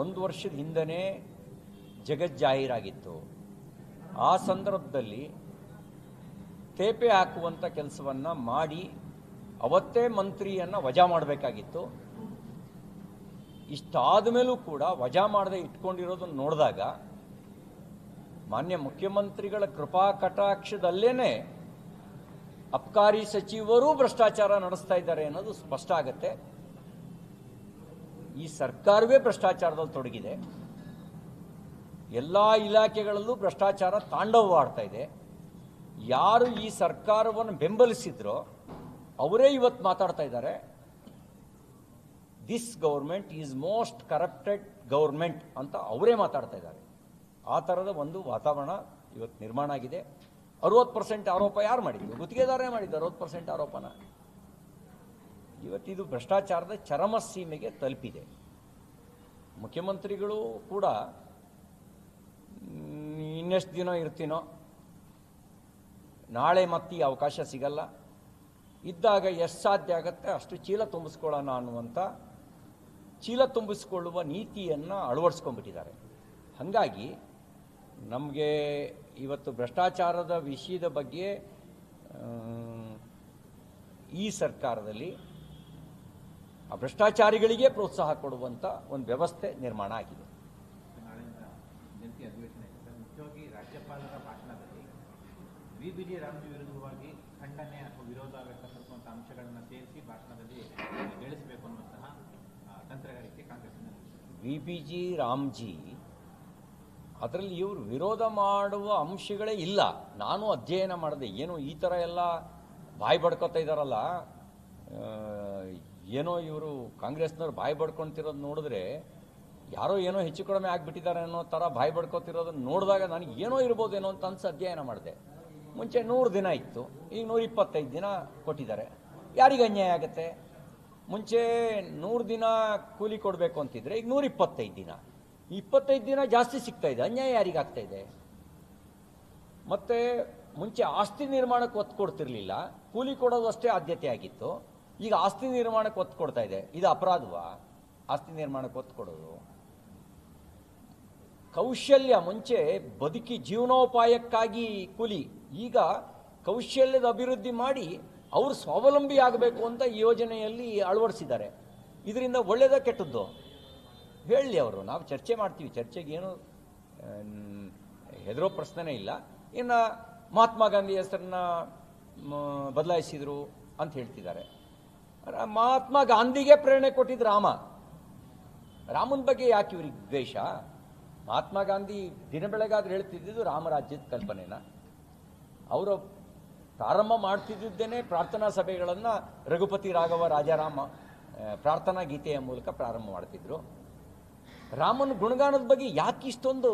ಒಂದು ವರ್ಷದ ಹಿಂದನೇ ಜಗಜ್ಜಾಹೀರಾಗಿತ್ತು. ಆ ಸಂದರ್ಭದಲ್ಲಿ ತೇಪೆ ಹಾಕುವಂಥ ಕೆಲಸವನ್ನು ಮಾಡಿ ಅವತ್ತೇ ಮಂತ್ರಿಯನ್ನು ವಜಾ ಮಾಡಬೇಕಾಗಿತ್ತು. ಇಷ್ಟಾದ ಮೇಲೂ ಕೂಡ ವಜಾ ಮಾಡದೆ ಇಟ್ಕೊಂಡಿರೋದನ್ನು ನೋಡಿದಾಗ ಮಾನ್ಯ ಮುಖ್ಯಮಂತ್ರಿಗಳ ಕೃಪಾ ಕಟಾಕ್ಷದಲ್ಲೇನೆ ಅಬ್ಕಾರಿ ಸಚಿವರು ಭ್ರಷ್ಟಾಚಾರ ನಡೆಸ್ತಾ ಇದ್ದಾರೆ ಅನ್ನೋದು ಸ್ಪಷ್ಟ ಆಗುತ್ತೆ. ಈ ಸರ್ಕಾರವೇ ಭ್ರಷ್ಟಾಚಾರದಲ್ಲಿ ತೊಡಗಿದೆ. ಎಲ್ಲ ಇಲಾಖೆಗಳಲ್ಲೂ ಭ್ರಷ್ಟಾಚಾರ ತಾಂಡವವಾಡ್ತಾ ಇದೆ. ಯಾರು ಈ ಸರ್ಕಾರವನ್ನು ಬೆಂಬಲಿಸಿದ್ರೋ ಅವರೇ ಇವತ್ತು ಮಾತಾಡ್ತಾ ಇದ್ದಾರೆ, this government is most corrupted government ಅಂತ ಅವರೇ ಮಾತಾಡ್ತಾ ಇದ್ದಾರೆ. ಆ ಥರದ ಒಂದು ವಾತಾವರಣ ಇವತ್ತು ನಿರ್ಮಾಣ ಆಗಿದೆ. 60% ಆರೋಪ ಯಾರು ಮಾಡಿದ್ರು? ಗುತ್ತಿಗೆದಾರರೇ ಮಾಡಿದ್ದು 60% ಆರೋಪನ. ಇವತ್ತಿದು ಭ್ರಷ್ಟಾಚಾರದ ಚರಮ ಸೀಮೆಗೆ ತಲುಪಿದೆ. ಮುಖ್ಯಮಂತ್ರಿಗಳು ಕೂಡ ಇನ್ನೆಷ್ಟು ದಿನ ಇರ್ತೀನೋ, ನಾಳೆ ಮತ್ತೆ ಅವಕಾಶ ಸಿಗಲ್ಲ, ಇದ್ದಾಗ ಎಷ್ಟು ಸಾಧ್ಯ ಆಗುತ್ತೆ ಅಷ್ಟು ಚೀಲ ತುಂಬಿಸ್ಕೊಳ್ಳೋಣ ಅನ್ನುವಂಥ ಚೀಲ ತುಂಬಿಸ್ಕೊಳ್ಳುವ ನೀತಿಯನ್ನು ಅಳವಡಿಸ್ಕೊಂಡ್ಬಿಟ್ಟಿದ್ದಾರೆ. ಹಾಗಾಗಿ ನಮಗೆ ಇವತ್ತು ಭ್ರಷ್ಟಾಚಾರದ ವಿಷಯದ ಬಗ್ಗೆ ಈ ಸರ್ಕಾರದಲ್ಲಿ ಆ ಭ್ರಷ್ಟಾಚಾರಿಗಳಿಗೆ ಪ್ರೋತ್ಸಾಹ ಕೊಡುವಂಥ ಒಂದು ವ್ಯವಸ್ಥೆ ನಿರ್ಮಾಣ ಆಗಿದೆ. ಮುಖ್ಯವಾಗಿ ರಾಜ್ಯಪಾಲರ ಭಾಷಣದಲ್ಲಿ ವಿಬಿಜಿ ರಾಮ್ಜಿ ವಿರುದ್ಧವಾಗಿ ಖಂಡನೆ ಅಥವಾ ವಿರೋಧ ವ್ಯಕ್ತಪಡಿಸುವಂತಹ ಅಂಶಗಳನ್ನು ಸೇರಿಸಿ ಭಾಷಣದಲ್ಲಿ ಬೆಳೆಸಬೇಕು ಅನ್ನುವಂತಹ ತಂತ್ರಗಾರಿಕೆ ಕಾಂಗ್ರೆಸ್ನ. ವಿಬಿಜಿ ರಾಮ್ಜಿ ಅದರಲ್ಲಿ ಇವರು ವಿರೋಧ ಮಾಡುವ ಅಂಶಗಳೇ ಇಲ್ಲ. ನಾನು ಅಧ್ಯಯನ ಮಾಡಿದೆ, ಏನು ಈ ಥರ ಎಲ್ಲ ಬಾಯಿ ಬಡ್ಕೊತಾ ಇದ್ದಾರಲ್ಲ, ಏನೋ ಇವರು ಕಾಂಗ್ರೆಸ್ನವ್ರು ಬಾಯಿ ಬಡ್ಕೊತಿರೋದು ನೋಡಿದ್ರೆ ಯಾರೋ ಏನೋ ಹೆಚ್ಚು ಕಡಿಮೆ ಆಗಿಬಿಟ್ಟಿದ್ದಾರೆ ಅನ್ನೋ ಥರ ಬಾಯಿ ಬಡ್ಕೊತಿರೋದನ್ನು ನೋಡಿದಾಗ ನನಗೆ ಏನೋ ಇರ್ಬೋದೇನೋ ಅಂತ ಅನ್ಸಿ ಅಧ್ಯಯನ ಮಾಡಿದೆ. ಮುಂಚೆ 100 ದಿನ ಇತ್ತು, ಈಗ 125 ದಿನ ಕೊಟ್ಟಿದ್ದಾರೆ. ಯಾರಿಗೆ ಅನ್ಯಾಯ ಆಗುತ್ತೆ? ಮುಂಚೆ 100 ದಿನ ಕೂಲಿ ಕೊಡಬೇಕು ಅಂತಿದ್ರೆ ಈಗ 125 ದಿನ, 25 ದಿನ ಜಾಸ್ತಿ ಸಿಗ್ತಾ ಇದೆ. ಅನ್ಯಾಯ ಯಾರಿಗಾಗ್ತಾ ಇದೆ? ಮತ್ತು ಮುಂಚೆ ಆಸ್ತಿ ನಿರ್ಮಾಣಕ್ಕೆ ಒತ್ತು ಕೊಡ್ತಿರ್ಲಿಲ್ಲ, ಕೂಲಿ ಕೊಡೋದು ಅಷ್ಟೇ ಆದ್ಯತೆ ಆಗಿತ್ತು. ಈಗ ಆಸ್ತಿ ನಿರ್ಮಾಣಕ್ಕೆ ಒತ್ತು ಕೊಡ್ತಾ ಇದೆ. ಇದು ಅಪರಾಧವಾ? ಆಸ್ತಿ ನಿರ್ಮಾಣಕ್ಕೆ ಒತ್ತು ಕೊಡೋದು? ಕೌಶಲ್ಯ, ಮುಂಚೆ ಬದುಕಿ ಜೀವನೋಪಾಯಕ್ಕಾಗಿ ಕೂಲಿ, ಈಗ ಕೌಶಲ್ಯದ ಅಭಿವೃದ್ಧಿ ಮಾಡಿ ಅವರು ಸ್ವಾವಲಂಬಿ ಆಗಬೇಕು ಅಂತ ಈ ಯೋಜನೆಯಲ್ಲಿ ಅಳವಡಿಸಿದ್ದಾರೆ. ಇದರಿಂದ ಒಳ್ಳೆಯದ ಕೆಟ್ಟದ್ದು ಹೇಳಲಿ ಅವರು, ನಾವು ಚರ್ಚೆ ಮಾಡ್ತೀವಿ, ಚರ್ಚೆಗೆ ಏನು ಹೆದರೋ ಪ್ರಶ್ನೆನೇ ಇಲ್ಲ. ಇನ್ನು ಮಹಾತ್ಮ ಗಾಂಧಿ ಹೆಸರನ್ನ ಬದಲಾಯಿಸಿದರು ಅಂತ ಹೇಳ್ತಿದ್ದಾರೆ. ಮಹಾತ್ಮ ಗಾಂಧಿಗೆ ಪ್ರೇರಣೆ ಕೊಟ್ಟಿದ್ದು ರಾಮನ ಬಗ್ಗೆ ಯಾಕೆ ಇವ್ರಿಗೆ ದ್ವೇಷ? ಮಹಾತ್ಮ ಗಾಂಧಿ ದಿನ ಬೆಳಗಾದ್ರೆ ಹೇಳ್ತಿದ್ದು ರಾಮರಾಜ್ಯದ ಕಲ್ಪನೆನ. ಅವರು ಪ್ರಾರಂಭ ಮಾಡ್ತಿದ್ದೇನೆ ಪ್ರಾರ್ಥನಾ ಸಭೆಗಳನ್ನು ರಘುಪತಿ ರಾಘವ ರಾಜಾರಾಮ ಪ್ರಾರ್ಥನಾ ಗೀತೆಯ ಮೂಲಕ ಪ್ರಾರಂಭ ಮಾಡ್ತಿದ್ರು. ರಾಮನ ಗುಣಗಾನದ ಬಗ್ಗೆ ಯಾಕೆ ಇಷ್ಟೊಂದು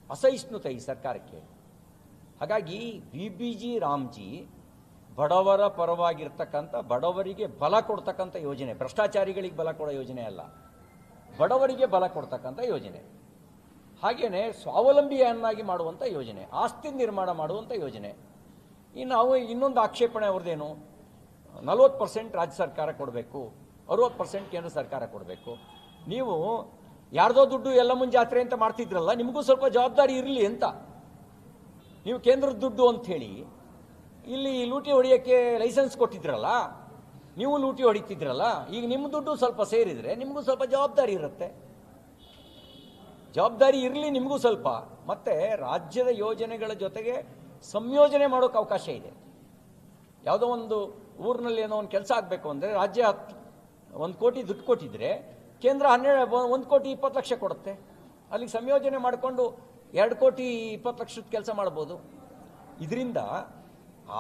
ಅಸಹಿಷ್ಣುತೆ ಈ ಸರ್ಕಾರಕ್ಕೆ? ಹಾಗಾಗಿ ವಿಬಿಜಿ ರಾಮ್ಜಿ ಬಡವರ ಪರವಾಗಿರ್ತಕ್ಕಂಥ, ಬಡವರಿಗೆ ಬಲ ಕೊಡ್ತಕ್ಕಂಥ ಯೋಜನೆ, ಭ್ರಷ್ಟಾಚಾರಿಗಳಿಗೆ ಬಲ ಕೊಡೋ ಯೋಜನೆ ಅಲ್ಲ, ಬಡವರಿಗೆ ಬಲ ಕೊಡ್ತಕ್ಕಂಥ ಯೋಜನೆ. ಹಾಗೆಯೇ ಸ್ವಾವಲಂಬಿಯನ್ನಾಗಿ ಮಾಡುವಂಥ ಯೋಜನೆ, ಆಸ್ತಿ ನಿರ್ಮಾಣ ಮಾಡುವಂಥ ಯೋಜನೆ. ಇನ್ನು ಇನ್ನೊಂದು ಆಕ್ಷೇಪಣೆ ಅವ್ರದ್ದೇನು, 40% ರಾಜ್ಯ ಸರ್ಕಾರ ಕೊಡಬೇಕು, 60% ಕೇಂದ್ರ ಸರ್ಕಾರ ಕೊಡಬೇಕು. ನೀವು ಯಾರ್ದೋ ದುಡ್ಡು ಎಲ್ಲ ಜಾತ್ರೆ ಅಂತ ಮಾಡ್ತಿದ್ರಲ್ಲ, ನಿಮಗೂ ಸ್ವಲ್ಪ ಜವಾಬ್ದಾರಿ ಇರಲಿ ಅಂತ. ನೀವು ಕೇಂದ್ರದ ದುಡ್ಡು ಅಂಥೇಳಿ ಇಲ್ಲಿ ಲೂಟಿ ಹೊಡೆಯೋಕ್ಕೆ ಲೈಸೆನ್ಸ್ ಕೊಟ್ಟಿದ್ರಲ್ಲ, ನೀವು ಲೂಟಿ ಹೊಡಿತಿದ್ರಲ್ಲ, ಈಗ ನಿಮ್ಮ ದುಡ್ಡು ಸ್ವಲ್ಪ ಸೇರಿದರೆ ನಿಮಗೂ ಸ್ವಲ್ಪ ಜವಾಬ್ದಾರಿ ಇರುತ್ತೆ. ಜವಾಬ್ದಾರಿ ಇರಲಿ ನಿಮಗೂ ಸ್ವಲ್ಪ. ಮತ್ತು ರಾಜ್ಯದ ಯೋಜನೆಗಳ ಜೊತೆಗೆ ಸಂಯೋಜನೆ ಮಾಡೋಕ್ಕೆ ಅವಕಾಶ ಇದೆ. ಯಾವುದೋ ಒಂದು ಊರಿನಲ್ಲಿ ಏನೋ ಒಂದು ಕೆಲಸ ಆಗಬೇಕು ಅಂದರೆ ರಾಜ್ಯ 1 ಕೋಟಿ ದುಡ್ಡು ಕೊಟ್ಟಿದ್ರೆ ಕೇಂದ್ರ 1 ಕೋಟಿ 20 ಲಕ್ಷ ಕೊಡುತ್ತೆ. ಅಲ್ಲಿಗೆ ಸಂಯೋಜನೆ ಮಾಡಿಕೊಂಡು 2 ಕೋಟಿ 20 ಲಕ್ಷದ ಕೆಲಸ ಮಾಡ್ಬೋದು. ಇದರಿಂದ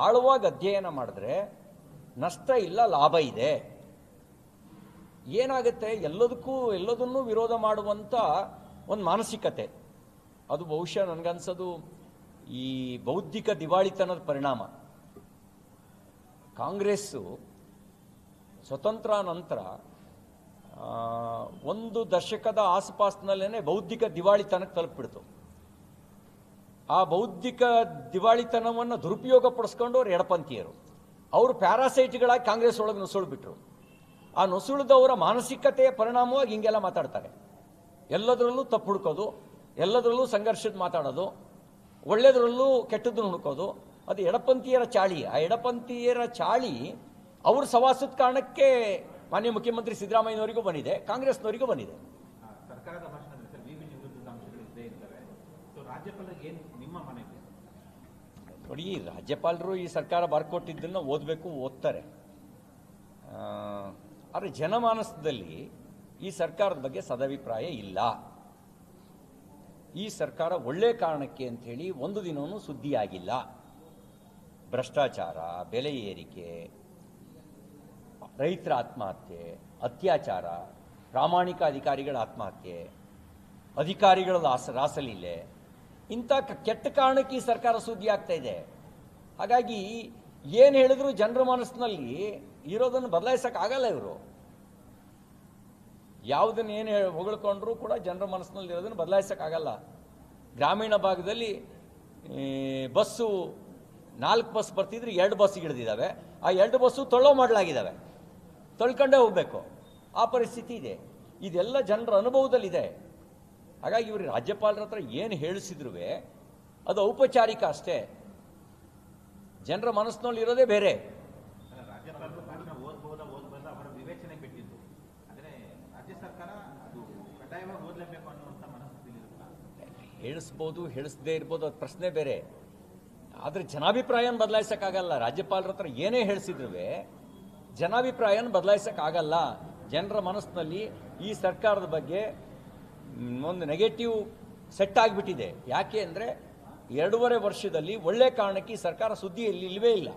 ಆಳವಾಗಿ ಅಧ್ಯಯನ ಮಾಡಿದ್ರೆ ನಷ್ಟ ಇಲ್ಲ, ಲಾಭ ಇದೆ. ಏನಾಗುತ್ತೆ, ಎಲ್ಲದನ್ನೂ ವಿರೋಧ ಮಾಡುವಂಥ ಒಂದು ಮಾನಸಿಕತೆ, ಅದು ಬಹುಶಃ ನನಗನ್ಸೋದು ಈ ಬೌದ್ಧಿಕ ದಿವಾಳಿತನದ ಪರಿಣಾಮ. ಕಾಂಗ್ರೆಸ್ಸು ಸ್ವತಂತ್ರ ನಂತರ 1 ದಶಕದ ಆಸುಪಾಸಿನಲ್ಲೇ ಬೌದ್ಧಿಕ ದಿವಾಳಿತನಕ್ಕೆ ತಲುಪಿಬಿಡ್ತು. ಆ ಬೌದ್ಧಿಕ ದಿವಾಳಿತನವನ್ನು ದುರುಪಯೋಗ ಪಡಿಸ್ಕೊಂಡು ಅವರು ಎಡಪಂಥೀಯರು, ಅವರು ಪ್ಯಾರಾಸೈಟ್ಗಳಾಗಿ ಕಾಂಗ್ರೆಸ್ ಒಳಗೆ ನುಸುಳುಬಿಟ್ರು. ಆ ನುಸುಳಿದವರ ಮಾನಸಿಕತೆಯ ಪರಿಣಾಮವಾಗಿ ಹಿಂಗೆಲ್ಲ ಮಾತಾಡ್ತಾರೆ. ಎಲ್ಲದರಲ್ಲೂ ತಪ್ಪು ಹುಡುಕೋದು, ಎಲ್ಲದರಲ್ಲೂ ಸಂಘರ್ಷದ ಮಾತಾಡೋದು, ಒಳ್ಳೆಯದರಲ್ಲೂ ಕೆಟ್ಟದ್ದನ್ನು ಹುಡುಕೋದು, ಅದು ಎಡಪಂಥೀಯರ ಚಾಳಿ. ಆ ಎಡಪಂಥೀಯರ ಚಾಳಿ ಅವ್ರ ಸವಾಸದ ಕಾರಣಕ್ಕೆ ಮಾನ್ಯ ಮುಖ್ಯಮಂತ್ರಿ ಸಿದ್ದರಾಮಯ್ಯನವರಿಗೂ ಬಂದಿದೆ, ಕಾಂಗ್ರೆಸ್ನವರಿಗೂ ಬಂದಿದೆ. ಸರ್ಕಾರದ ಭಾಷಣದಲ್ಲಿ ಸರ್ ವಿಭಜನೆ ವಿರುದ್ಧದ ಅಂಶಗಳು ಇದ್ದೇ ಇರ್ತವೆ. ಸೊ ರಾಜ್ಯಪಾಲರಿಗೆ ಏನು ನಿಮ್ಮ ಮನೆ ಇದೆ? ನೋಡಿ, ರಾಜ್ಯಪಾಲರು ಈ ಸರ್ಕಾರ ಬರ್ಕೊಟ್ಟಿದ್ದನ್ನು ಓದಬೇಕು, ಓದ್ತಾರೆ. ಆದರೆ ಜನಮಾನಸದಲ್ಲಿ ಈ ಸರ್ಕಾರದ ಬಗ್ಗೆ ಸದಭಿಪ್ರಾಯ ಇಲ್ಲ. ಈ ಸರ್ಕಾರ ಒಳ್ಳೆ ಕಾರಣಕ್ಕೆ ಅಂಥೇಳಿ ಒಂದು ದಿನವೂ ಸುದ್ದಿಯಾಗಿಲ್ಲ. ಭ್ರಷ್ಟಾಚಾರ, ಬೆಲೆ ಏರಿಕೆ, ರೈತರ ಆತ್ಮಹತ್ಯೆ, ಅತ್ಯಾಚಾರ, ಪ್ರಾಮಾಣಿಕ ಅಧಿಕಾರಿಗಳ ಆತ್ಮಹತ್ಯೆ, ಅಧಿಕಾರಿಗಳ ರಾಸಲೀಲೆ, ಇಂಥ ಕೆಟ್ಟ ಕಾರಣಕ್ಕೆ ಈ ಸರ್ಕಾರ ಸುದ್ದಿ ಆಗ್ತಾ ಇದೆ. ಹಾಗಾಗಿ ಏನು ಹೇಳಿದ್ರು ಜನರ ಮನಸ್ಸಿನಲ್ಲಿ ಇರೋದನ್ನು ಬದಲಾಯಿಸೋಕ್ಕಾಗಲ್ಲ. ಇವರು ಯಾವುದನ್ನು ಏನು ಹೊಗಳ್ಕೊಂಡ್ರೂ ಕೂಡ ಜನರ ಮನಸ್ಸಿನಲ್ಲಿ ಇರೋದನ್ನು ಬದಲಾಯಿಸೋಕ್ಕಾಗಲ್ಲ. ಗ್ರಾಮೀಣ ಭಾಗದಲ್ಲಿ ಬಸ್ಸು 4 ಬಸ್ ಬರ್ತಿದ್ರೆ 2 ಬಸ್ಸಿಗೆ ಇಳಿದಿದ್ದಾವೆ. ಆ 2 ಬಸ್ಸು ಮಾಡಲಾಗಿದ್ದಾವೆ, ತೊಳ್ಕೊಂಡೇ ಹೋಗಬೇಕು. ಆ ಪರಿಸ್ಥಿತಿ ಇದೆ. ಇದೆಲ್ಲ ಜನರ ಅನುಭವದಲ್ಲಿದೆ. ಹಾಗಾಗಿ ಇವರು ರಾಜ್ಯಪಾಲರ ಹತ್ರ ಏನು ಹೇಳಿಸಿದ್ರು ಅದು ಔಪಚಾರಿಕ ಅಷ್ಟೇ. ಜನರ ಮನಸ್ಸಿನಲ್ಲಿ ಇರೋದೇ ಬೇರೆ. ರಾಜ್ಯಪಾಲರು ಭಾಷಣ ಓದಬಹುದಾ ಅವರ ವಿವೇಚನೆ ಬಿಟ್ಟಿದ್ದು. ಆದರೆ ರಾಜ್ಯ ಸರ್ಕಾರ ಅದು ಕಡ್ಡಾಯವಾಗಿ ಓದಲೇಬೇಕು ಅನ್ನುವಂಥ ಮನಸ್ಥಿತಿ ಹೇಳಿಸ್ಬೋದು, ಹೇಳಿಸದೇ ಇರ್ಬೋದು, ಅದು ಪ್ರಶ್ನೆ ಬೇರೆ. ಆದರೆ ಜನಾಭಿಪ್ರಾಯನ ಬದಲಾಯಿಸೋಕ್ಕಾಗಲ್ಲ. ರಾಜ್ಯಪಾಲರ ಹತ್ರ ಏನೇ ಹೇಳಿಸಿದ್ರು ಜನಾಭಿಪ್ರಾಯನ ಬದಲಾಯಿಸೋಕ್ಕಾಗಲ್ಲ. ಜನರ ಮನಸ್ಸಿನಲ್ಲಿ ಈ ಸರ್ಕಾರದ ಬಗ್ಗೆ ಒಂದು ನೆಗೆಟಿವ್ ಸೆಟ್ ಆಗಿಬಿಟ್ಟಿದೆ. ಯಾಕೆ ಅಂದರೆ 2.5 ವರ್ಷದಲ್ಲಿ ಒಳ್ಳೆ ಕಾರಣಕ್ಕೆ ಈ ಸರ್ಕಾರ ಸುದ್ದಿಯಲ್ಲಿ ಇಲ್ಲವೇ ಇಲ್ಲ.